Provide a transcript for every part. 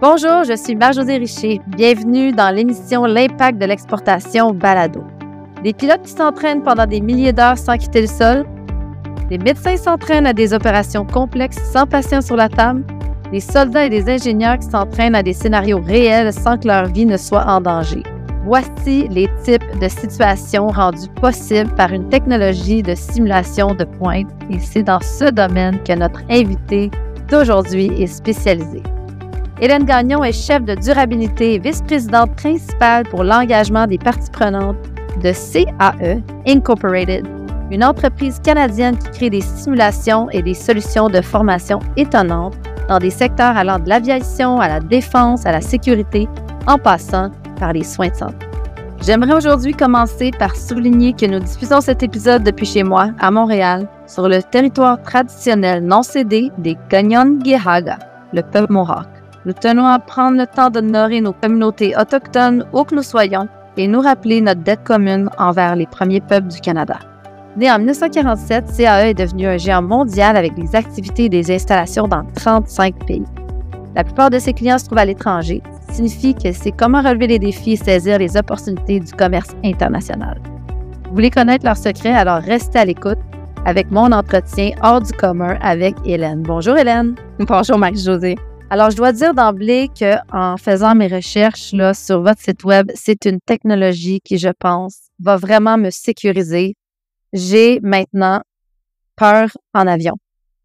Bonjour, je suis Marjosée Richer. Bienvenue dans l'émission L'impact de l'exportation balado. Des pilotes qui s'entraînent pendant des milliers d'heures sans quitter le sol, des médecins s'entraînent à des opérations complexes sans patients sur la table, des soldats et des ingénieurs qui s'entraînent à des scénarios réels sans que leur vie ne soit en danger. Voici les types de situations rendues possibles par une technologie de simulation de pointe et c'est dans ce domaine que notre invité d'aujourd'hui est spécialisée. Hélène Gagnon est chef de durabilité et vice-présidente principale pour l'engagement des parties prenantes de CAE Incorporated, une entreprise canadienne qui crée des simulations et des solutions de formation étonnantes dans des secteurs allant de l'aviation à la défense, à la sécurité, en passant par les soins de santé. J'aimerais aujourd'hui commencer par souligner que nous diffusons cet épisode depuis chez moi, à Montréal, sur le territoire traditionnel non cédé des Kanien'kehá:ka, le peuple Mohawk. Nous tenons à prendre le temps d'honorer nos communautés autochtones où que nous soyons et nous rappeler notre dette commune envers les premiers peuples du Canada. Né en 1947, CAE est devenu un géant mondial avec des activités et des installations dans 35 pays. La plupart de ses clients se trouvent à l'étranger, ce qui signifie que c'est comment relever les défis et saisir les opportunités du commerce international. Vous voulez connaître leurs secrets, alors restez à l'écoute avec mon entretien hors du commun avec Hélène. Bonjour Hélène. Bonjour Marie-Josée. Alors, je dois dire d'emblée qu'en faisant mes recherches là, sur votre site web, c'est une technologie qui, je pense, va vraiment me sécuriser. J'ai maintenant peur en avion.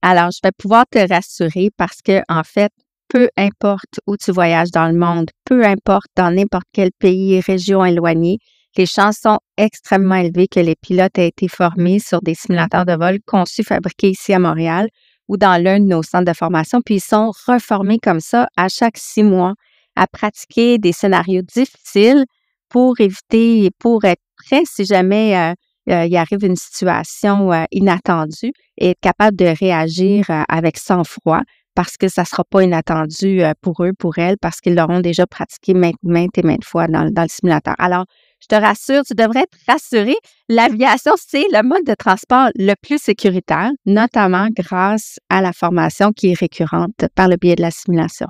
Alors, je vais pouvoir te rassurer parce que, en fait, peu importe où tu voyages dans le monde, peu importe dans n'importe quel pays et région éloignée, les chances sont extrêmement élevées que les pilotes aient été formés sur des simulateurs de vol conçus, fabriqués ici à Montréal ou dans l'un de nos centres de formation, puis ils sont reformés comme ça à chaque 6 mois à pratiquer des scénarios difficiles pour éviter et pour être prêts si jamais il arrive une situation inattendue et être capable de réagir avec sang-froid parce que ça ne sera pas inattendu pour eux, pour elles, parce qu'ils l'auront déjà pratiqué maintes et maintes fois dans le simulateur. Alors, je te rassure, tu devrais être rassuré. L'aviation, c'est le mode de transport le plus sécuritaire, notamment grâce à la formation qui est récurrente par le biais de la simulation.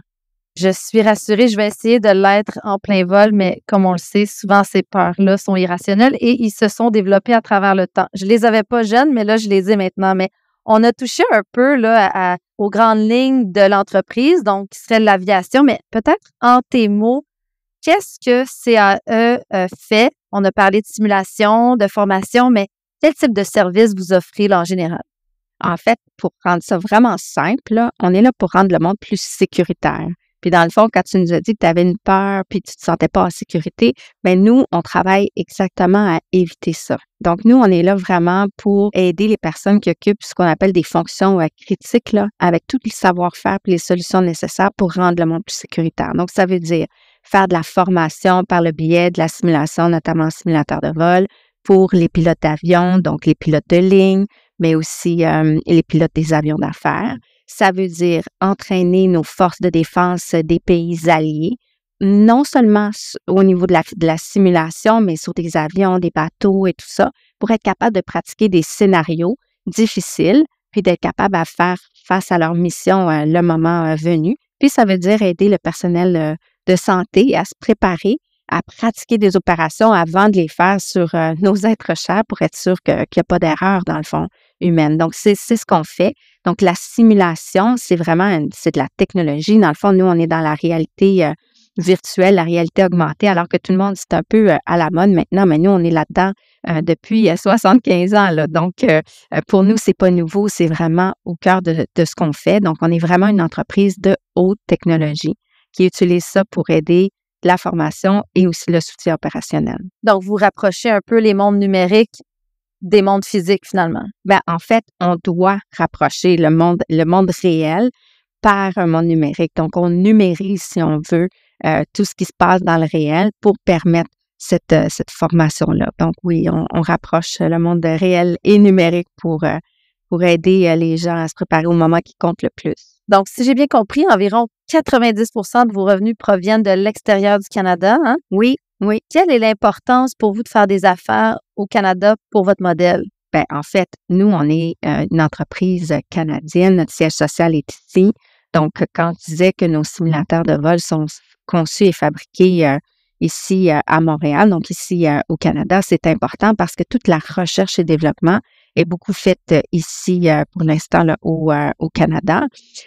Je suis rassurée, je vais essayer de l'être en plein vol, mais comme on le sait, souvent ces peurs-là sont irrationnelles et ils se sont développés à travers le temps. Je les avais pas jeunes, mais là, je les ai maintenant. Mais on a touché un peu là, aux grandes lignes de l'entreprise, donc qui serait l'aviation, mais peut-être en tes mots, qu'est-ce que CAE fait? On a parlé de simulation, de formation, mais quel type de service vous offrez là, en général? En fait, pour rendre ça vraiment simple, là, on est là pour rendre le monde plus sécuritaire. Puis dans le fond, quand tu nous as dit que tu avais une peur puis tu te sentais pas en sécurité, bien nous, on travaille exactement à éviter ça. Donc nous, on est là vraiment pour aider les personnes qui occupent ce qu'on appelle des fonctions critiques, là, avec tout le savoir-faire et les solutions nécessaires pour rendre le monde plus sécuritaire. Donc ça veut dire faire de la formation par le biais de la simulation, notamment en simulateur de vol, pour les pilotes d'avion, donc les pilotes de ligne, mais aussi les pilotes des avions d'affaires. Ça veut dire entraîner nos forces de défense des pays alliés, non seulement au niveau de la simulation, mais sur des avions, des bateaux et tout ça, pour être capable de pratiquer des scénarios difficiles, puis d'être capable à faire face à leur mission le moment venu. Puis ça veut dire aider le personnel de santé à se préparer à pratiquer des opérations avant de les faire sur nos êtres chers pour être sûr qu'il n'y a pas d'erreur, dans le fond, humaine. Donc, c'est ce qu'on fait. Donc, la simulation, c'est de la technologie. Dans le fond, nous, on est dans la réalité virtuelle, la réalité augmentée, alors que tout le monde, c'est un peu à la mode maintenant, mais nous, on est là-dedans depuis 75 ans. Là. Donc, pour nous, c'est pas nouveau, c'est vraiment au cœur de ce qu'on fait. Donc, on est vraiment une entreprise de haute technologie qui utilise ça pour aider la formation et aussi le soutien opérationnel. Donc, vous rapprochez un peu les mondes numériques des mondes physiques, finalement. Bien, en fait, on doit rapprocher le monde réel par un monde numérique. Donc, on numérise, si on veut, tout ce qui se passe dans le réel pour permettre cette formation-là. Donc, oui, on rapproche le monde réel et numérique pour aider les gens à se préparer au moment qui compte le plus. Donc, si j'ai bien compris, environ 90% de vos revenus proviennent de l'extérieur du Canada, hein? Oui. Quelle est l'importance pour vous de faire des affaires au Canada pour votre modèle? Bien, en fait, nous, on est une entreprise canadienne. Notre siège social est ici. Donc, quand je disais que nos simulateurs de vol sont conçus et fabriqués ici à Montréal, donc ici au Canada, c'est important parce que toute la recherche et développement est beaucoup faite ici pour l'instant là, au Canada.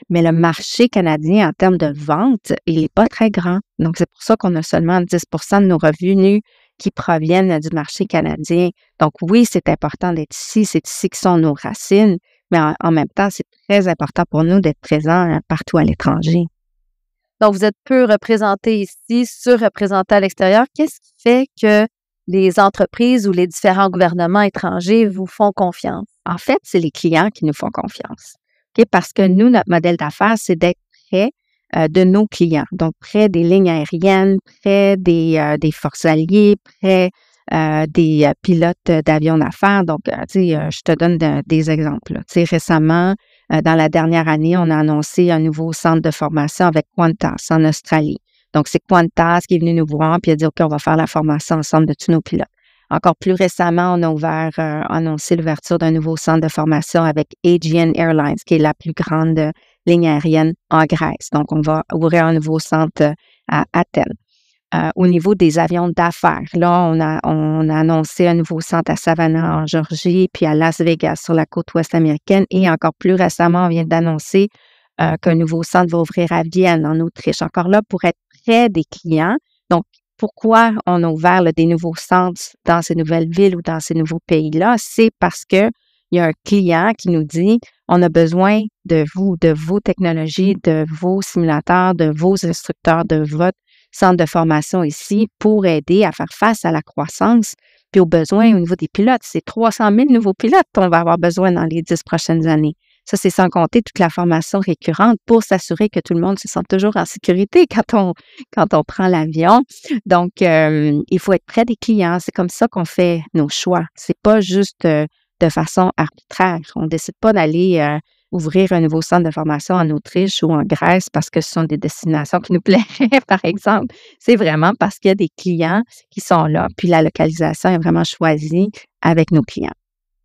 Mais le marché canadien en termes de vente, il n'est pas très grand. Donc, c'est pour ça qu'on a seulement 10 de nos revenus qui proviennent du marché canadien. Donc, oui, c'est important d'être ici. C'est ici que sont nos racines. Mais en même temps, c'est très important pour nous d'être présents partout à l'étranger. Donc, vous êtes peu représenté ici, surreprésenté à l'extérieur. Qu'est-ce qui fait que les entreprises ou les différents gouvernements étrangers vous font confiance? En fait, c'est les clients qui nous font confiance. Okay? Parce que nous, notre modèle d'affaires, c'est d'être près de nos clients. Donc, près des lignes aériennes, près des forces alliées, près des pilotes d'avions d'affaires. Donc, je te donne des exemples. Récemment, dans la dernière année, on a annoncé un nouveau centre de formation avec Qantas en Australie. Donc, c'est Qantas qui est venu nous voir puis a dit, OK, on va faire la formation ensemble de tous nos pilotes. Encore plus récemment, on a annoncé l'ouverture d'un nouveau centre de formation avec Aegean Airlines, qui est la plus grande ligne aérienne en Grèce. Donc, on va ouvrir un nouveau centre à Athènes. Au niveau des avions d'affaires, là, on a annoncé un nouveau centre à Savannah, en Géorgie, puis à Las Vegas, sur la côte ouest américaine. Et encore plus récemment, on vient d'annoncer qu'un nouveau centre va ouvrir à Vienne, en Autriche. Encore là, pour être près des clients. Donc, pourquoi on a ouvert des nouveaux centres dans ces nouvelles villes ou dans ces nouveaux pays-là? C'est parce que il y a un client qui nous dit, on a besoin de vous, de vos technologies, de vos simulateurs, de vos instructeurs, de votre centre de formation ici pour aider à faire face à la croissance puis aux besoins au niveau des pilotes. C'est 300 000 nouveaux pilotes qu'on va avoir besoin dans les 10 prochaines années. Ça, c'est sans compter toute la formation récurrente pour s'assurer que tout le monde se sent toujours en sécurité quand on prend l'avion. Donc, il faut être près des clients. C'est comme ça qu'on fait nos choix. C'est pas juste de façon arbitraire. On décide pas d'aller ouvrir un nouveau centre de formation en Autriche ou en Grèce parce que ce sont des destinations qui nous plairaient, par exemple. C'est vraiment parce qu'il y a des clients qui sont là, puis la localisation est vraiment choisie avec nos clients.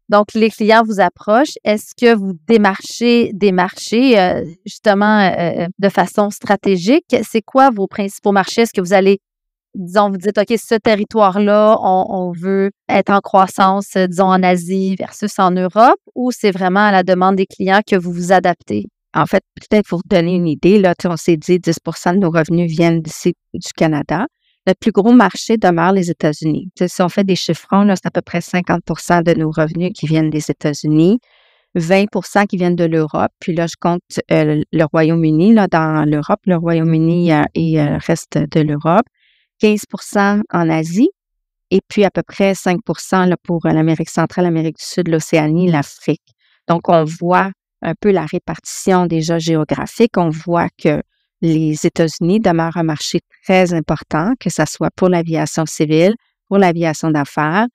Donc, les clients vous approchent. Est-ce que vous démarchez des marchés justement de façon stratégique? C'est quoi vos principaux marchés? Est-ce que vous allez, disons, vous dites, OK, ce territoire-là, on veut être en croissance, disons, en Asie versus en Europe, ou c'est vraiment à la demande des clients que vous vous adaptez? En fait, peut-être pour vous donner une idée, là, on s'est dit 10 de nos revenus viennent d'ici du Canada. Notre plus gros marché demeure les États-Unis. Si on fait des chiffrons, là, c'est à peu près 50 de nos revenus qui viennent des États-Unis, 20 qui viennent de l'Europe. Puis là, je compte le Royaume-Uni. Là, dans l'Europe, le Royaume-Uni et le reste de l'Europe. 15 en Asie. Et puis à peu près 5 là, pour l'Amérique centrale, l'Amérique du Sud, l'Océanie, l'Afrique. Donc, on voit un peu la répartition déjà géographique. On voit que les États-Unis demeurent un marché très important, que ce soit pour l'aviation civile, pour l'aviation d'affaires,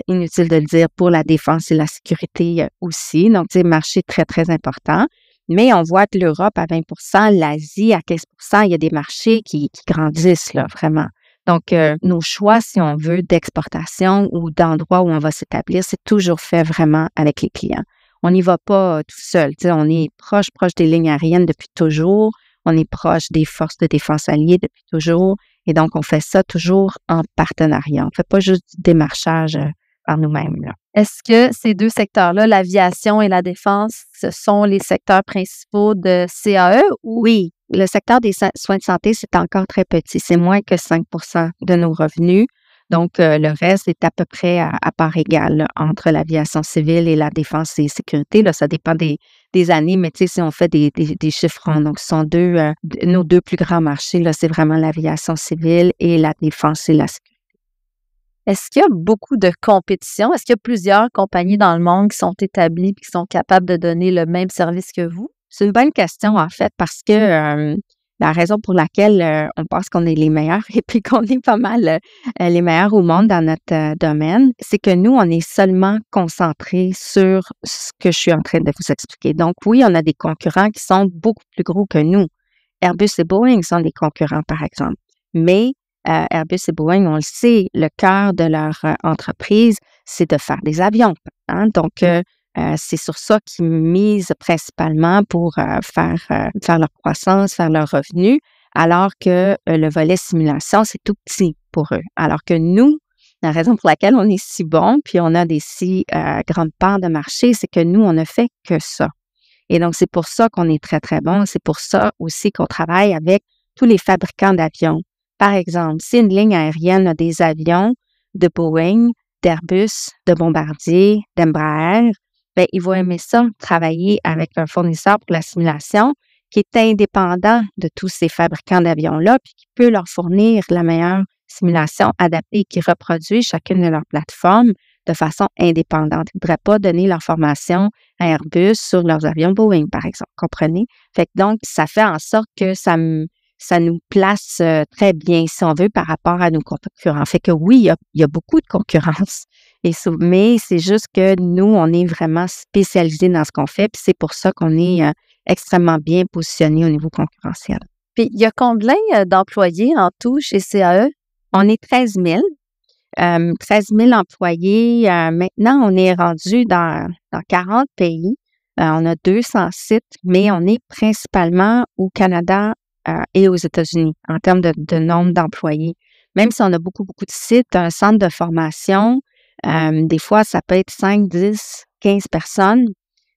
inutile de le dire, pour la défense et la sécurité aussi. Donc, c'est un marché très, très important. Mais on voit que l'Europe à 20 l'Asie à 15 il y a des marchés qui grandissent, là, vraiment. Donc, nos choix, si on veut, d'exportation ou d'endroits où on va s'établir, c'est toujours fait vraiment avec les clients. On n'y va pas tout seul. On est proche des lignes aériennes depuis toujours. On est proche des forces de défense alliées depuis toujours. Et donc, on fait ça toujours en partenariat. On ne fait pas juste du démarchage par nous-mêmes, là. Est-ce que ces deux secteurs-là, l'aviation et la défense, ce sont les secteurs principaux de CAE? Oui, le secteur des soins de santé, c'est encore très petit. C'est moins que 5 de nos revenus. Donc, le reste est à peu près à part égale là, entre l'aviation civile et la défense et sécurité. Là, ça dépend des années, mais tu sais, si on fait des chiffrons, donc ce sont nos deux plus grands marchés, là, c'est vraiment l'aviation civile et la défense et la sécurité. Est-ce qu'il y a beaucoup de compétition? Est-ce qu'il y a plusieurs compagnies dans le monde qui sont établies et qui sont capables de donner le même service que vous? C'est une bonne question, en fait, parce que la raison pour laquelle on pense qu'on est les meilleurs et puis qu'on est pas mal les meilleurs au monde dans notre domaine, c'est que nous, on est seulement concentrés sur ce que je suis en train de vous expliquer. Donc, oui, on a des concurrents qui sont beaucoup plus gros que nous. Airbus et Boeing sont des concurrents, par exemple. Mais Airbus et Boeing, on le sait, le cœur de leur entreprise, c'est de faire des avions. Hein? Donc, c'est sur ça qu'ils misent principalement pour faire leur croissance, faire leurs revenus, alors que le volet simulation, c'est tout petit pour eux. Alors que nous, la raison pour laquelle on est si bon, puis on a des si grandes parts de marché, c'est que nous, on ne fait que ça. Et donc, c'est pour ça qu'on est très, très bon. C'est pour ça aussi qu'on travaille avec tous les fabricants d'avions. Par exemple, si une ligne aérienne a des avions de Boeing, d'Airbus, de Bombardier, d'Embraer, bien, ils vont aimer ça, travailler avec un fournisseur pour la simulation qui est indépendant de tous ces fabricants d'avions-là, puis qui peut leur fournir la meilleure simulation adaptée et qui reproduit chacune de leurs plateformes de façon indépendante. Ils ne voudraient pas donner l'information à Airbus sur leurs avions Boeing, par exemple. Comprenez? Fait que donc, ça fait en sorte que ça nous place très bien, si on veut, par rapport à nos concurrents. Fait que oui, il y a beaucoup de concurrence. Mais c'est juste que nous, on est vraiment spécialisés dans ce qu'on fait, puis c'est pour ça qu'on est extrêmement bien positionnés au niveau concurrentiel. Puis, il y a combien d'employés en tout chez CAE? On est 13 000. 13 000 employés. Maintenant, on est rendu dans 40 pays. On a 200 sites, mais on est principalement au Canada et aux États-Unis en termes de nombre d'employés. Même si on a beaucoup, beaucoup de sites, un centre de formation, des fois, ça peut être 5, 10, 15 personnes,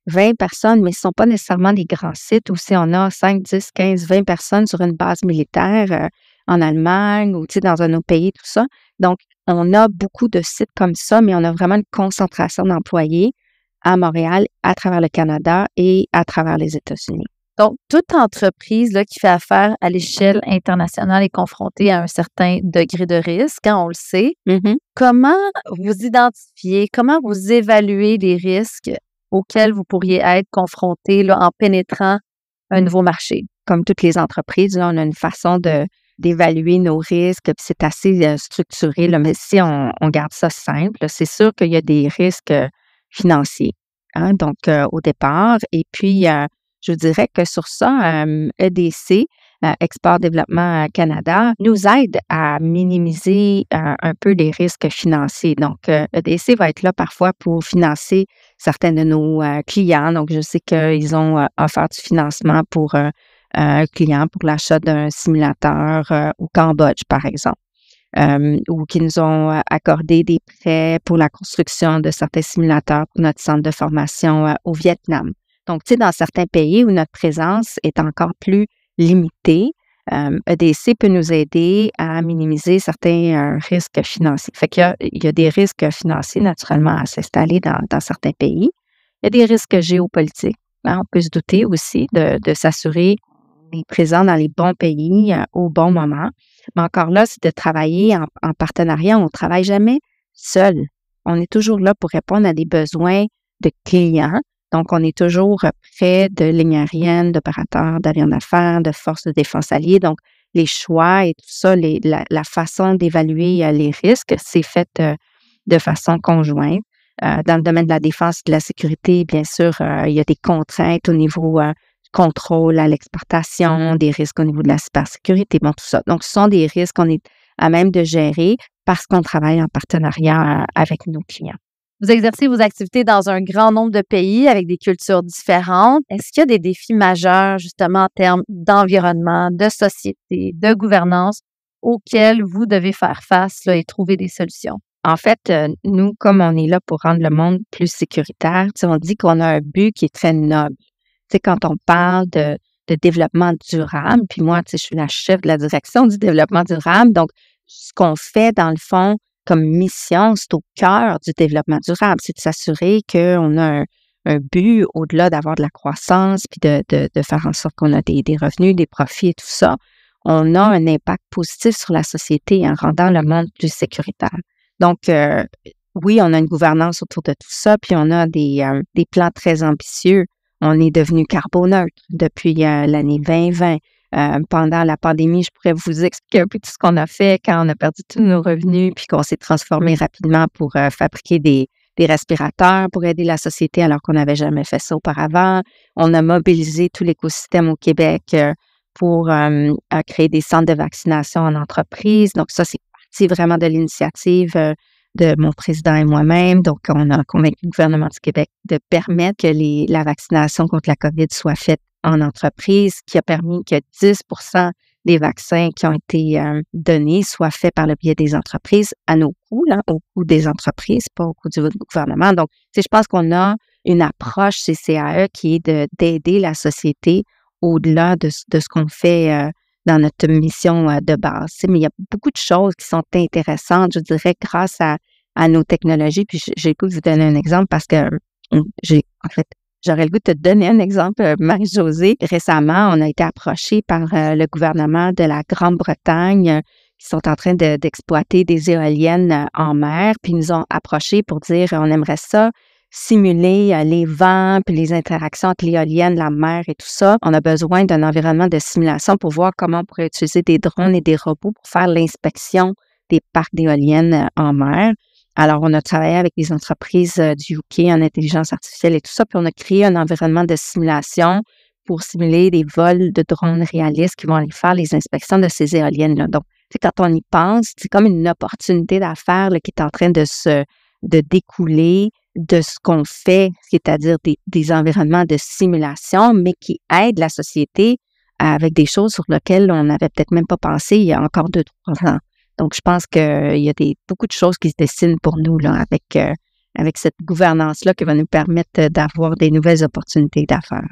20 personnes, mais ce ne sont pas nécessairement des grands sites où si on a 5, 10, 15, 20 personnes sur une base militaire en Allemagne ou dans un autre pays, tout ça. Donc, on a beaucoup de sites comme ça, mais on a vraiment une concentration d'employés à Montréal, à travers le Canada et à travers les États-Unis. Donc, toute entreprise là, qui fait affaire à l'échelle internationale est confrontée à un certain degré de risque, hein, on le sait. Mm-hmm. Comment vous identifiez, comment vous évaluez les risques auxquels vous pourriez être confronté là, en pénétrant un nouveau marché? Comme toutes les entreprises, là, on a une façon d'évaluer nos risques, puis c'est assez structuré, là, mais si on garde ça simple, c'est sûr qu'il y a des risques financiers, hein, donc au départ. Et puis, je dirais que sur ça, EDC, Export Développement Canada, nous aide à minimiser un peu les risques financiers. Donc, EDC va être là parfois pour financer certains de nos clients. Donc, je sais qu'ils ont offert du financement pour un client pour l'achat d'un simulateur au Cambodge, par exemple, ou qui nous ont accordé des prêts pour la construction de certains simulateurs pour notre centre de formation au Vietnam. Donc, tu sais, dans certains pays où notre présence est encore plus limitée, EDC peut nous aider à minimiser certains risques financiers. Fait qu'il y a des risques financiers, naturellement, à s'installer dans certains pays. Il y a des risques géopolitiques. Hein, on peut se douter aussi de s'assurer qu'on est présent dans les bons pays au bon moment. Mais encore là, c'est de travailler en partenariat. On ne travaille jamais seul. On est toujours là pour répondre à des besoins de clients. Donc, on est toujours près de lignes aériennes, d'opérateurs, d'avions d'affaires, de forces de défense alliées. Donc, les choix et tout ça, la façon d'évaluer les risques, c'est fait de façon conjointe. Dans le domaine de la défense et de la sécurité, bien sûr, il y a des contraintes au niveau du contrôle à l'exportation, des risques au niveau de la cybersécurité, bon, tout ça. Donc, ce sont des risques qu'on est à même de gérer parce qu'on travaille en partenariat avec nos clients. Vous exercez vos activités dans un grand nombre de pays avec des cultures différentes. Est-ce qu'il y a des défis majeurs, justement, en termes d'environnement, de société, de gouvernance, auxquels vous devez faire face là, et trouver des solutions? En fait, nous, comme on est là pour rendre le monde plus sécuritaire, on dit qu'on a un but qui est très noble. Tu sais, quand on parle de développement durable, puis moi, je suis la chef de la direction du développement durable, donc ce qu'on fait, dans le fond, comme mission, c'est au cœur du développement durable, c'est de s'assurer qu'on a un but au-delà d'avoir de la croissance, puis de faire en sorte qu'on a des revenus, des profits et tout ça. On a un impact positif sur la société en rendant le monde plus sécuritaire. Donc, oui, on a une gouvernance autour de tout ça, puis on a des plans très ambitieux. On est devenu carboneutre depuis l'année 2020. Pendant la pandémie, je pourrais vous expliquer un peu tout ce qu'on a fait quand on a perdu tous nos revenus, puis qu'on s'est transformé rapidement pour fabriquer des respirateurs pour aider la société alors qu'on n'avait jamais fait ça auparavant. On a mobilisé tout l'écosystème au Québec pour créer des centres de vaccination en entreprise. Donc ça, c'est parti vraiment de l'initiative de mon président et moi-même. Donc, on a convaincu le gouvernement du Québec de permettre que la vaccination contre la COVID soit faite en entreprise, qui a permis que 10% des vaccins qui ont été donnés soient faits par le biais des entreprises à nos coûts, là, au coût des entreprises, pas au coût du gouvernement. Donc, je pense qu'on a une approche chez CAE qui est d'aider la société au-delà de ce qu'on fait dans notre mission de base. Mais il y a beaucoup de choses qui sont intéressantes, je dirais, grâce à nos technologies. Puis j'ai le goût de vous donner un exemple parce que j'aurais le goût de te donner un exemple, Marie-Josée. Récemment, on a été approchés par le gouvernement de la Grande-Bretagne qui sont en train d'exploiter des éoliennes en mer. Puis ils nous ont approchés pour dire on aimerait ça simuler les vents puis les interactions entre l'éolienne, la mer et tout ça. On a besoin d'un environnement de simulation pour voir comment on pourrait utiliser des drones et des robots pour faire l'inspection des parcs d'éoliennes en mer. Alors, on a travaillé avec des entreprises du UK en intelligence artificielle et tout ça, puis on a créé un environnement de simulation pour simuler des vols de drones réalistes qui vont aller faire les inspections de ces éoliennes-là. Donc, quand on y pense, c'est comme une opportunité d'affaires là, qui est en train de découler de ce qu'on fait, c'est-à-dire des environnements de simulation, mais qui aident la société avec des choses sur lesquelles on n'avait peut-être même pas pensé il y a encore 2-3 ans. Donc, je pense qu'il y a beaucoup de choses qui se dessinent pour nous là, avec cette gouvernance-là qui va nous permettre d'avoir des nouvelles opportunités d'affaires.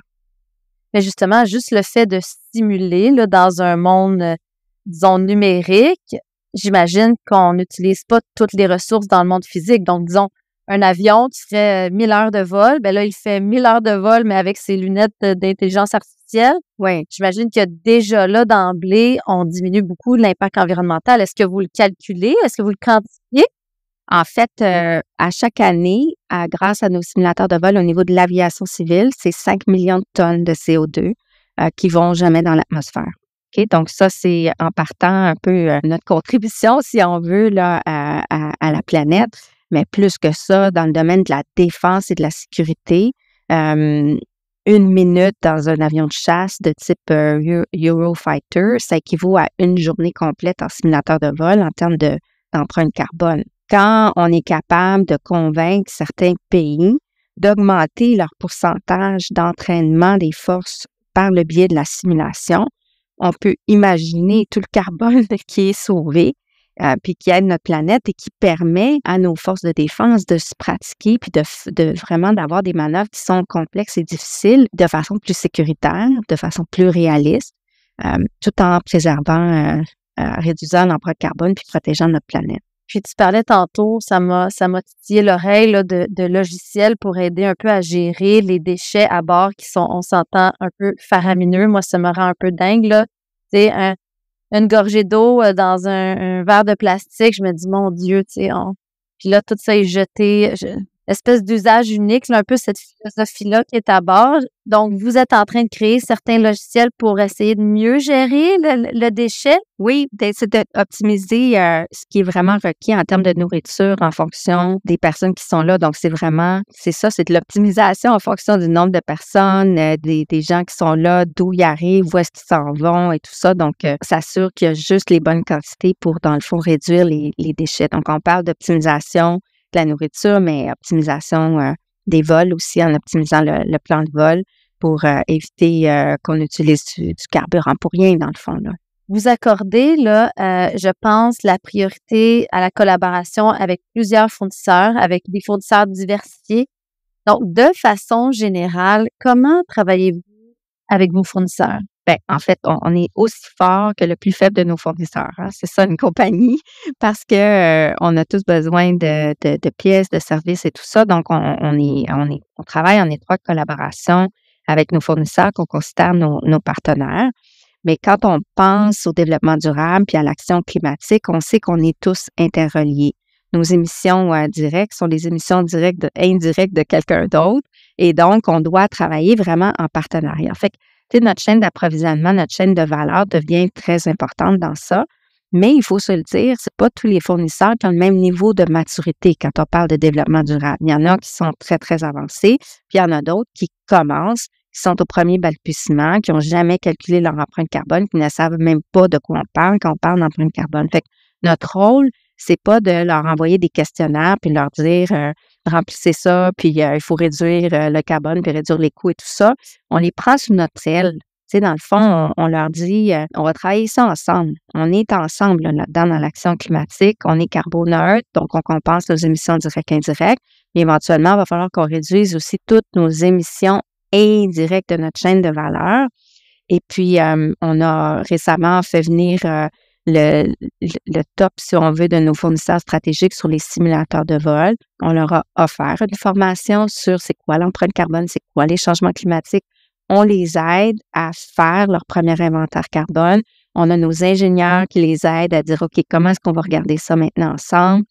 Mais justement, juste le fait de simuler là, dans un monde, disons, numérique, j'imagine qu'on n'utilise pas toutes les ressources dans le monde physique. Donc, disons, un avion qui ferait 1000 heures de vol, ben là, il fait 1000 heures de vol, mais avec ses lunettes d'intelligence artificielle. Oui. J'imagine que déjà là, d'emblée, on diminue beaucoup l'impact environnemental. Est-ce que vous le calculez? Est-ce que vous le quantifiez? En fait, à chaque année, grâce à nos simulateurs de vol au niveau de l'aviation civile, c'est 5 millions de tonnes de CO2 qui vont jamais dans l'atmosphère. Okay? Donc, ça, c'est en partant un peu notre contribution, si on veut, là, à la planète. Mais plus que ça, dans le domaine de la défense et de la sécurité, 1 minute dans un avion de chasse de type Eurofighter, ça équivaut à 1 journée complète en simulateur de vol en termes d'empreinte carbone. Quand on est capable de convaincre certains pays d'augmenter leur pourcentage d'entraînement des forces par le biais de la simulation, on peut imaginer tout le carbone qui est sauvé, puis qui aide notre planète et qui permet à nos forces de défense de se pratiquer puis de vraiment d'avoir des manœuvres qui sont complexes et difficiles de façon plus sécuritaire, de façon plus réaliste, tout en préservant, réduisant l'empreinte carbone puis protégeant notre planète. Puis tu parlais tantôt, ça m'a titillé l'oreille là, de logiciels pour aider un peu à gérer les déchets à bord qui sont, on s'entend, un peu faramineux. Moi, ça me rend un peu dingue, là. Tu sais, une gorgée d'eau dans un verre de plastique, je me dis, mon Dieu, tu sais, puis là, tout ça est jeté. Espèce d'usage unique, là, un peu cette philosophie-là qui est à bord. Donc, vous êtes en train de créer certains logiciels pour essayer de mieux gérer le déchet? Oui, c'est d'optimiser ce qui est vraiment requis en termes de nourriture en fonction des personnes qui sont là. Donc, c'est de l'optimisation en fonction du nombre de personnes, des gens qui sont là, d'où ils arrivent, où est-ce qu'ils s'en vont et tout ça. Donc, s'assure qu'il y a juste les bonnes quantités pour, dans le fond, réduire les déchets. Donc, on parle d'optimisation de la nourriture, mais optimisation des vols aussi, en optimisant le plan de vol pour éviter qu'on utilise du carburant pour rien, dans le fond, là. Vous accordez, là, je pense, la priorité à la collaboration avec plusieurs fournisseurs, avec des fournisseurs diversifiés. Donc, de façon générale, comment travaillez-vous avec vos fournisseurs? Bien, en fait, on est aussi fort que le plus faible de nos fournisseurs. Hein. C'est ça, une compagnie, parce que on a tous besoin de pièces, de services et tout ça. Donc, on travaille en étroite collaboration avec nos fournisseurs qu'on considère nos partenaires. Mais quand on pense au développement durable puis à l'action climatique, on sait qu'on est tous interreliés. Nos émissions directes sont les émissions indirectes de quelqu'un d'autre. Et donc, on doit travailler vraiment en partenariat. Fait que, notre chaîne d'approvisionnement, notre chaîne de valeur devient très importante dans ça. Mais il faut se le dire, c'est pas tous les fournisseurs qui ont le même niveau de maturité quand on parle de développement durable. Il y en a qui sont très, très avancés, puis il y en a d'autres qui commencent, qui sont au premier balbutiement, qui n'ont jamais calculé leur empreinte carbone, qui ne savent même pas de quoi on parle quand on parle d'empreinte carbone. Fait que notre rôle, c'est pas de leur envoyer des questionnaires puis leur dire remplissez ça, puis il faut réduire le carbone puis réduire les coûts et tout ça. On les prend sous notre aile. Tu sais, dans le fond, on leur dit on va travailler ça ensemble. On est ensemble là-dedans dans l'action climatique. On est carboneutre, donc on compense nos émissions directes et indirectes. Mais éventuellement, il va falloir qu'on réduise aussi toutes nos émissions indirectes de notre chaîne de valeur. Et puis, on a récemment fait venir le top, si on veut, de nos fournisseurs stratégiques sur les simulateurs de vol. On leur a offert une formation sur c'est quoi l'empreinte carbone, c'est quoi les changements climatiques. On les aide à faire leur premier inventaire carbone. On a nos ingénieurs qui les aident à dire, OK, comment est-ce qu'on va regarder ça maintenant ensemble?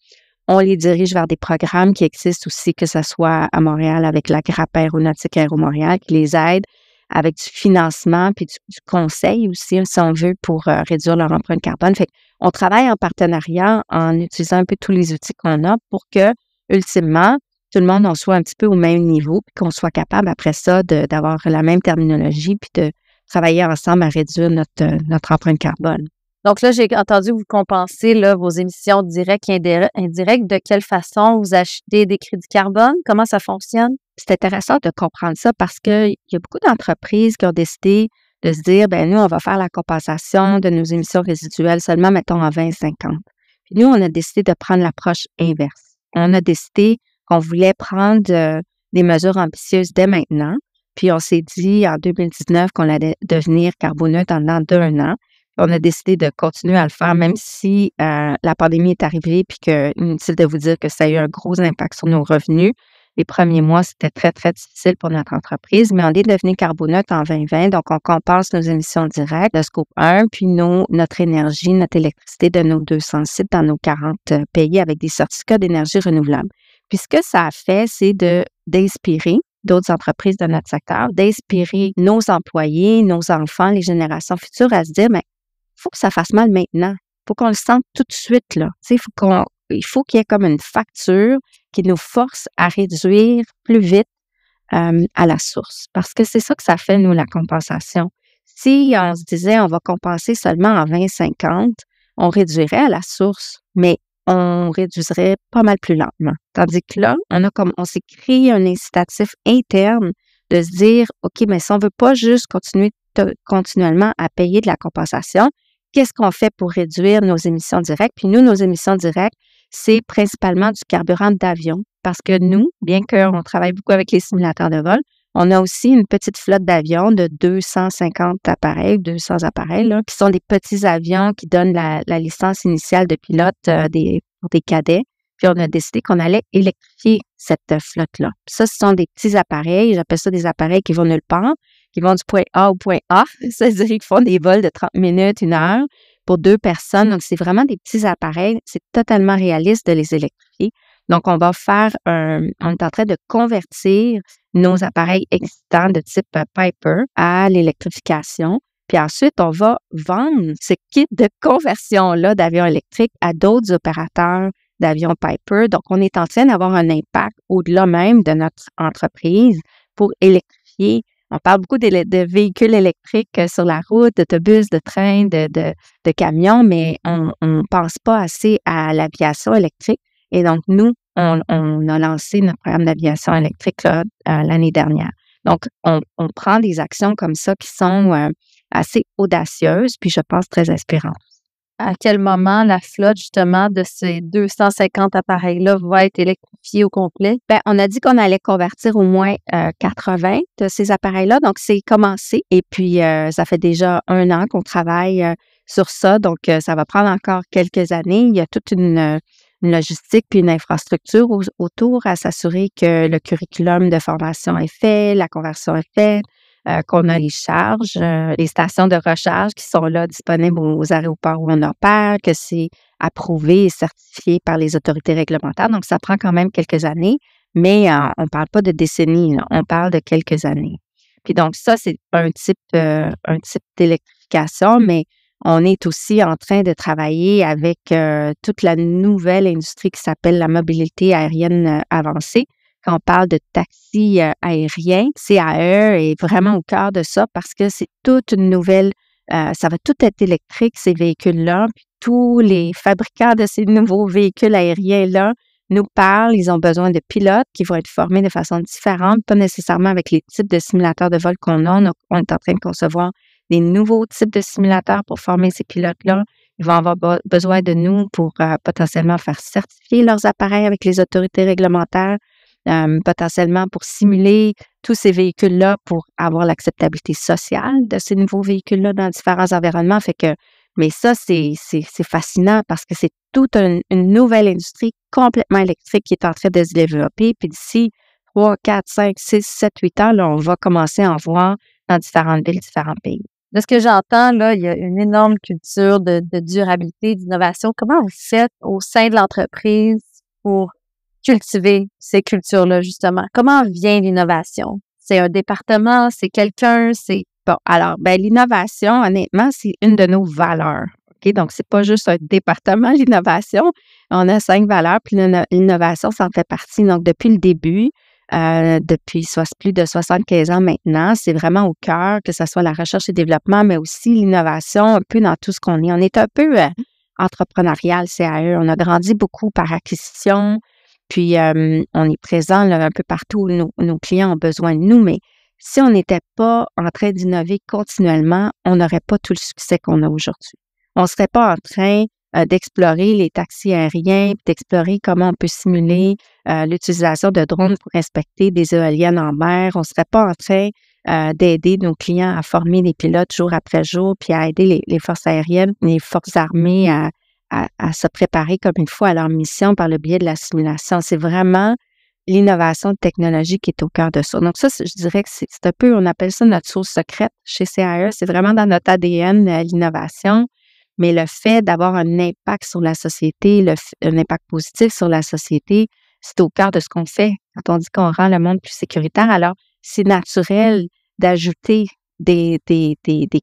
On les dirige vers des programmes qui existent aussi, que ce soit à Montréal avec la Grappe aéronautique Aéro-Montréal, qui les aide avec du financement puis du conseil aussi, si on veut, pour réduire leur empreinte carbone. Fait qu'on travaille en partenariat en utilisant un peu tous les outils qu'on a pour que, ultimement, tout le monde en soit un petit peu au même niveau puis qu'on soit capable, après ça, d'avoir la même terminologie puis de travailler ensemble à réduire notre empreinte carbone. Donc là, j'ai entendu vous compenser là, vos émissions directes et indirectes. De quelle façon vous achetez des crédits carbone? Comment ça fonctionne? C'est intéressant de comprendre ça parce qu'il y a beaucoup d'entreprises qui ont décidé de se dire, ben nous, on va faire la compensation de nos émissions résiduelles seulement, mettons, en 2050. Puis nous, on a décidé de prendre l'approche inverse. On a décidé qu'on voulait prendre des mesures ambitieuses dès maintenant. Puis on s'est dit en 2019 qu'on allait devenir carboneutre en dedans d'un an. On a décidé de continuer à le faire, même si la pandémie est arrivée, puis que inutile de vous dire que ça a eu un gros impact sur nos revenus. Les premiers mois, c'était très, très difficile pour notre entreprise, mais on est devenu carboneutre en 2020, donc on compense nos émissions directes de Scope 1, puis notre énergie, notre électricité de nos 200 sites dans nos 40 pays avec des certificats d'énergie renouvelable. Puis ce que ça a fait, c'est d'inspirer d'autres entreprises de notre secteur, d'inspirer nos employés, nos enfants, les générations futures à se dire, mais il faut que ça fasse mal maintenant. Il faut qu'on le sente tout de suite, là. Tu sais, il faut qu'il y ait comme une facture qui nous force à réduire plus vite à la source. Parce que c'est ça que ça fait, nous, la compensation. Si on se disait, on va compenser seulement en 2050, on réduirait à la source, mais on réduirait pas mal plus lentement. Tandis que là, on s'est créé un incitatif interne de se dire, OK, mais si on veut pas juste continuellement à payer de la compensation, qu'est-ce qu'on fait pour réduire nos émissions directes? Puis nous, nos émissions directes, c'est principalement du carburant d'avion. Parce que nous, bien qu'on travaille beaucoup avec les simulateurs de vol, on a aussi une petite flotte d'avions de 250 appareils, 200 appareils, là, qui sont des petits avions qui donnent la licence initiale de pilote pour des cadets. Puis on a décidé qu'on allait électrifier cette flotte-là. Ça, ce sont des petits appareils, j'appelle ça des appareils qui vont nulle part, qui vont du point A au point A. Ça veut dire qu'ils font des vols de 30 minutes, 1 heure pour 2 personnes. Donc, c'est vraiment des petits appareils. C'est totalement réaliste de les électrifier. Donc, on est en train de convertir nos appareils existants de type Piper à l'électrification. Puis ensuite, on va vendre ce kit de conversion-là d'avions électriques à d'autres opérateurs d'avions Piper. Donc, on est en train d'avoir un impact au-delà même de notre entreprise pour électrifier. On parle beaucoup de véhicules électriques sur la route, d'autobus, de trains, de camions, mais on ne pense pas assez à l'aviation électrique. Et donc, nous, on a lancé notre programme d'aviation électrique là, l'année dernière. Donc, on prend des actions comme ça qui sont assez audacieuses, puis je pense très inspirantes. À quel moment la flotte, justement, de ces 250 appareils-là va être électrifiée au complet? Bien, on a dit qu'on allait convertir au moins 80 de ces appareils-là. Donc, c'est commencé. Et puis, ça fait déjà 1 an qu'on travaille sur ça. Donc, ça va prendre encore quelques années. Il y a toute une logistique puis une infrastructure autour à s'assurer que le curriculum de formation est fait, la conversion est faite, qu'on a les charges, les stations de recharge qui sont là disponibles aux aéroports où on opère, que c'est approuvé et certifié par les autorités réglementaires. Donc, ça prend quand même quelques années, mais on ne parle pas de décennies, là, on parle de quelques années. Puis donc, ça, c'est un type d'électrification, mais on est aussi en train de travailler avec toute la nouvelle industrie qui s'appelle la mobilité aérienne avancée. Quand on parle de taxi aérien, CAE est vraiment au cœur de ça parce que c'est toute une nouvelle, ça va tout être électrique, ces véhicules-là. Puis tous les fabricants de ces nouveaux véhicules aériens-là nous parlent. Ils ont besoin de pilotes qui vont être formés de façon différente, pas nécessairement avec les types de simulateurs de vol qu'on a. On est en train de concevoir des nouveaux types de simulateurs pour former ces pilotes-là. Ils vont avoir besoin de nous pour potentiellement faire certifier leurs appareils avec les autorités réglementaires, potentiellement pour simuler tous ces véhicules-là pour avoir l'acceptabilité sociale de ces nouveaux véhicules-là dans différents environnements. Mais ça, c'est fascinant parce que c'est toute une nouvelle industrie complètement électrique qui est en train de se développer. Puis d'ici 3, 4, 5, 6, 7, 8 ans, là, on va commencer à en voir dans différentes villes, différents pays. De ce que j'entends, là, il y a une énorme culture de durabilité, d'innovation. Comment vous faites au sein de l'entreprise pour cultiver ces cultures-là, justement? Comment vient l'innovation? C'est un département, c'est quelqu'un, c'est... Bon, alors, l'innovation, honnêtement, c'est une de nos valeurs. OK? Donc, c'est pas juste un département, l'innovation. On a 5 valeurs, puis l'innovation, ça en fait partie. Donc, depuis le début, depuis plus de 75 ans maintenant, c'est vraiment au cœur, que ce soit la recherche et développement, mais aussi l'innovation, un peu dans tout ce qu'on est. On est un peu entrepreneurial, CAE. On a grandi beaucoup par acquisition, puis on est présent là, un peu partout où nos clients ont besoin de nous, mais si on n'était pas en train d'innover continuellement, on n'aurait pas tout le succès qu'on a aujourd'hui. On ne serait pas en train d'explorer les taxis aériens, d'explorer comment on peut simuler l'utilisation de drones pour inspecter des éoliennes en mer. On ne serait pas en train d'aider nos clients à former des pilotes jour après jour, puis à aider les forces aériennes, les forces armées à se préparer comme il faut à leur mission par le biais de la simulation. C'est vraiment l'innovation technologique qui est au cœur de ça. Donc ça, je dirais que c'est un peu, on appelle ça notre sauce secrète chez CAE. C'est vraiment dans notre ADN, l'innovation. Mais le fait d'avoir un impact sur la société, un impact positif sur la société, c'est au cœur de ce qu'on fait. Quand on dit qu'on rend le monde plus sécuritaire, alors c'est naturel d'ajouter des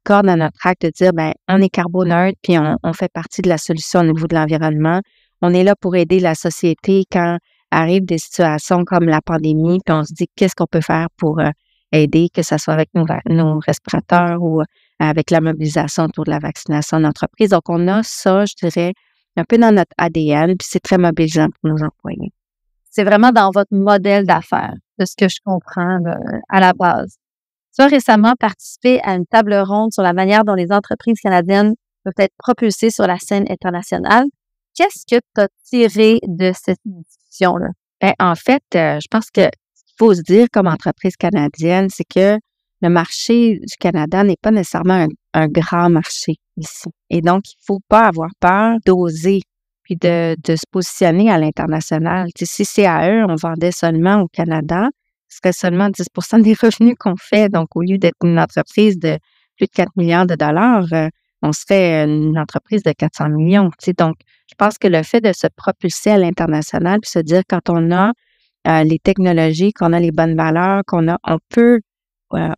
cordes à notre acte, de dire, on est carboneutre, puis on fait partie de la solution au niveau de l'environnement. On est là pour aider la société quand arrivent des situations comme la pandémie, puis on se dit qu'est-ce qu'on peut faire pour aider, que ce soit avec nos respirateurs ou avec la mobilisation autour de la vaccination d'entreprise. Donc, on a ça, je dirais, un peu dans notre ADN, puis c'est très mobilisant pour nos employés. C'est vraiment dans votre modèle d'affaires, de ce que je comprends là, à la base. Tu as récemment participé à une table ronde sur la manière dont les entreprises canadiennes peuvent être propulsées sur la scène internationale. Qu'est-ce que tu as tiré de cette discussion-là? En fait, je pense que ce qu'il faut se dire comme entreprise canadienne, c'est que le marché du Canada n'est pas nécessairement un grand marché ici. Et donc, il ne faut pas avoir peur d'oser puis de se positionner à l'international. Tu sais, si CAE, on vendait seulement au Canada, ce serait seulement 10 des revenus qu'on fait. Donc, au lieu d'être une entreprise de plus de 4 milliards de dollars, on serait une entreprise de 400 millions. Tu sais, donc, je pense que le fait de se propulser à l'international puis se dire quand on a les technologies, qu'on a les bonnes valeurs, on peut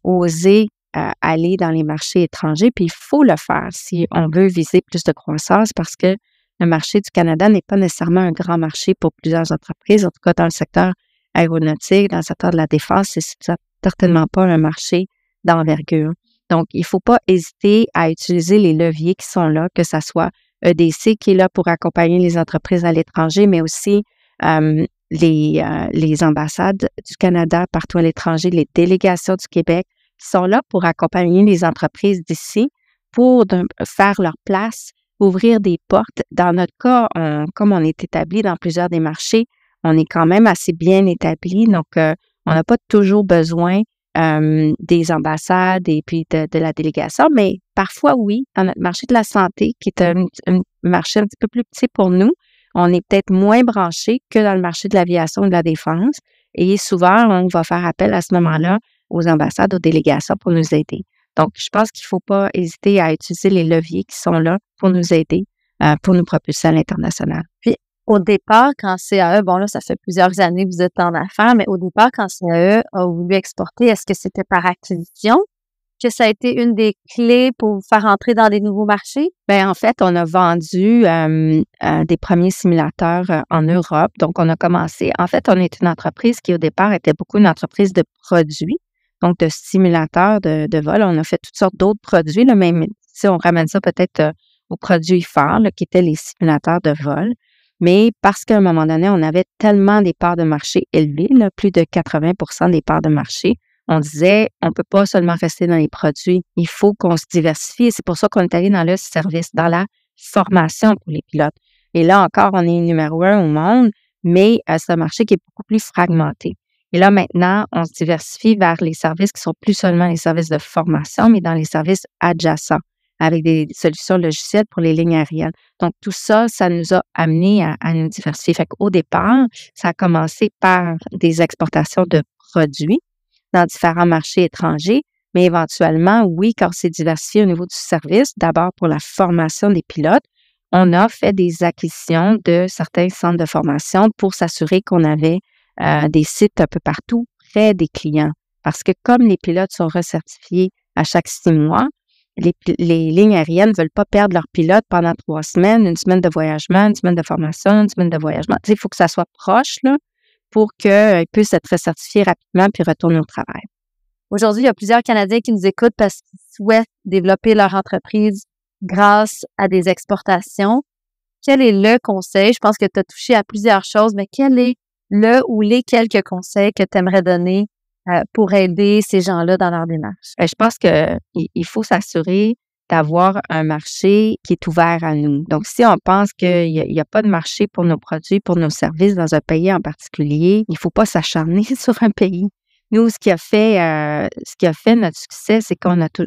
oser aller dans les marchés étrangers, puis il faut le faire si on veut viser plus de croissance parce que le marché du Canada n'est pas nécessairement un grand marché pour plusieurs entreprises, en tout cas dans le secteur aéronautique, dans le secteur de la défense, c'est certainement pas un marché d'envergure. Donc, il ne faut pas hésiter à utiliser les leviers qui sont là, que ce soit EDC qui est là pour accompagner les entreprises à l'étranger, mais aussi les ambassades du Canada partout à l'étranger, les délégations du Québec qui sont là pour accompagner les entreprises d'ici pour faire leur place, ouvrir des portes. Dans notre cas, comme on est établi dans plusieurs des marchés, on est quand même assez bien établi, donc on n'a pas toujours besoin des ambassades et puis de la délégation, mais parfois oui, dans notre marché de la santé, qui est un marché un petit peu plus petit pour nous, on est peut-être moins branché que dans le marché de l'aviation et de la défense, et souvent, on va faire appel à ce moment-là aux ambassades, aux délégations pour nous aider. Donc, je pense qu'il ne faut pas hésiter à utiliser les leviers qui sont là pour nous aider, pour nous propulser à l'international. Puis, au départ, quand CAE, bon là, ça fait plusieurs années que vous êtes en affaires, mais au départ, quand CAE a voulu exporter, est-ce que c'était par acquisition que ça a été une des clés pour vous faire entrer dans des nouveaux marchés? En fait, on a vendu des premiers simulateurs en Europe. Donc, on a commencé. En fait, on est une entreprise qui, au départ, était beaucoup une entreprise de produits, donc de simulateurs de vol. On a fait toutes sortes d'autres produits, là, même si on ramène ça peut-être aux produits phares, là, qui étaient les simulateurs de vol. Mais parce qu'à un moment donné, on avait tellement des parts de marché élevées, là, plus de 80% des parts de marché, on disait, on peut pas seulement rester dans les produits, il faut qu'on se diversifie. Et c'est pour ça qu'on est allé dans le service, dans la formation pour les pilotes. Et là encore, on est numéro 1 au monde, mais c'est un marché qui est beaucoup plus fragmenté. Et là, maintenant, on se diversifie vers les services qui sont plus seulement les services de formation, mais dans les services adjacents, avec des solutions logicielles pour les lignes aériennes. Donc, tout ça, ça nous a amené à nous diversifier. Fait qu'au départ, ça a commencé par des exportations de produits dans différents marchés étrangers, mais éventuellement, oui, quand c'est diversifié au niveau du service, d'abord pour la formation des pilotes, on a fait des acquisitions de certains centres de formation pour s'assurer qu'on avait des sites un peu partout près des clients. Parce que comme les pilotes sont recertifiés à chaque 6 mois, les lignes aériennes ne veulent pas perdre leurs pilotes pendant 3 semaines, une semaine de voyagement, une semaine de formation, une semaine de voyagement. Tu sais, il faut que ça soit proche là, pour qu'ils puissent être recertifiés rapidement puis retourner au travail. Aujourd'hui, il y a plusieurs Canadiens qui nous écoutent parce qu'ils souhaitent développer leur entreprise grâce à des exportations. Quel est le conseil? Je pense que tu as touché à plusieurs choses, mais quel est le ou les quelques conseils que tu aimerais donner pour aider ces gens-là dans leur démarche? Je pense qu'il faut s'assurer d'avoir un marché qui est ouvert à nous. Donc, si on pense qu'il n'y a pas de marché pour nos produits, pour nos services dans un pays en particulier, il ne faut pas s'acharner sur un pays. Nous, ce qui a fait notre succès, c'est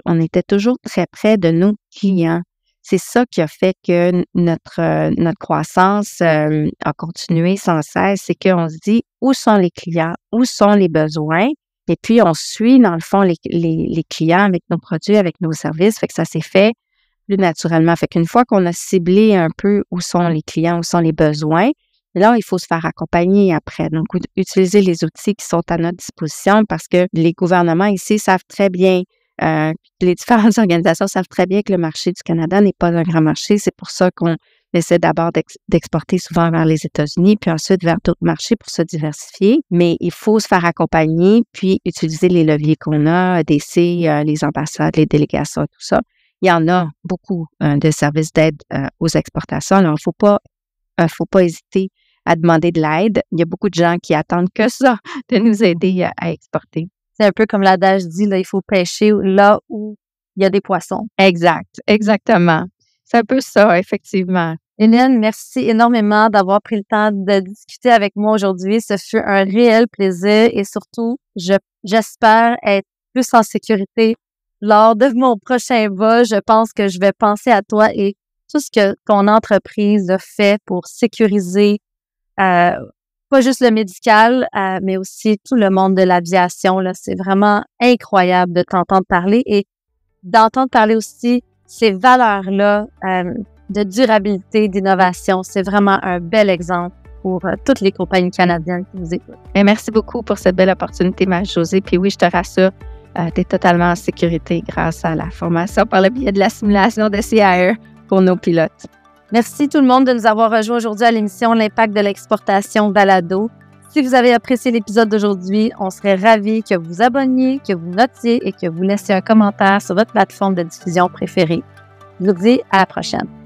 on était toujours très près de nos clients. C'est ça qui a fait que notre croissance a continué sans cesse. C'est qu'on se dit où sont les clients, où sont les besoins, et puis on suit dans le fond les clients avec nos produits, avec nos services. Fait que ça s'est fait plus naturellement. Fait qu'une fois qu'on a ciblé un peu où sont les clients, où sont les besoins, là, il faut se faire accompagner après. Donc, utiliser les outils qui sont à notre disposition parce que les gouvernements ici savent très bien, les différentes organisations savent très bien que le marché du Canada n'est pas un grand marché. C'est pour ça qu'on essaie d'abord d'exporter souvent vers les États-Unis, puis ensuite vers d'autres marchés pour se diversifier. Mais il faut se faire accompagner, puis utiliser les leviers qu'on a, DC, les ambassades, les délégations, tout ça. Il y en a beaucoup de services d'aide aux exportations. Alors, il faut pas hésiter à demander de l'aide. Il y a beaucoup de gens qui attendent que ça, de nous aider à exporter. C'est un peu comme l'adage dit, là, il faut pêcher là où il y a des poissons. Exact, exactement. C'est un peu ça, effectivement. Hélène, merci énormément d'avoir pris le temps de discuter avec moi aujourd'hui. Ce fut un réel plaisir et surtout, j'espère être plus en sécurité lors de mon prochain vol. Je pense que je vais penser à toi et tout ce que ton entreprise a fait pour sécuriser pas juste le médical, mais aussi tout le monde de l'aviation. Là, c'est vraiment incroyable de t'entendre parler et d'entendre parler aussi ces valeurs-là de durabilité, d'innovation. C'est vraiment un bel exemple pour toutes les compagnies canadiennes qui nous écoutent. Et merci beaucoup pour cette belle opportunité, Marie-Josée. Puis oui, je te rassure, tu es totalement en sécurité grâce à la formation par le biais de la simulation de CAE pour nos pilotes. Merci tout le monde de nous avoir rejoints aujourd'hui à l'émission L'Impact de l'exportation balado. Si vous avez apprécié l'épisode d'aujourd'hui, on serait ravis que vous vous abonniez, que vous notiez et que vous laissiez un commentaire sur votre plateforme de diffusion préférée. Je vous dis à la prochaine.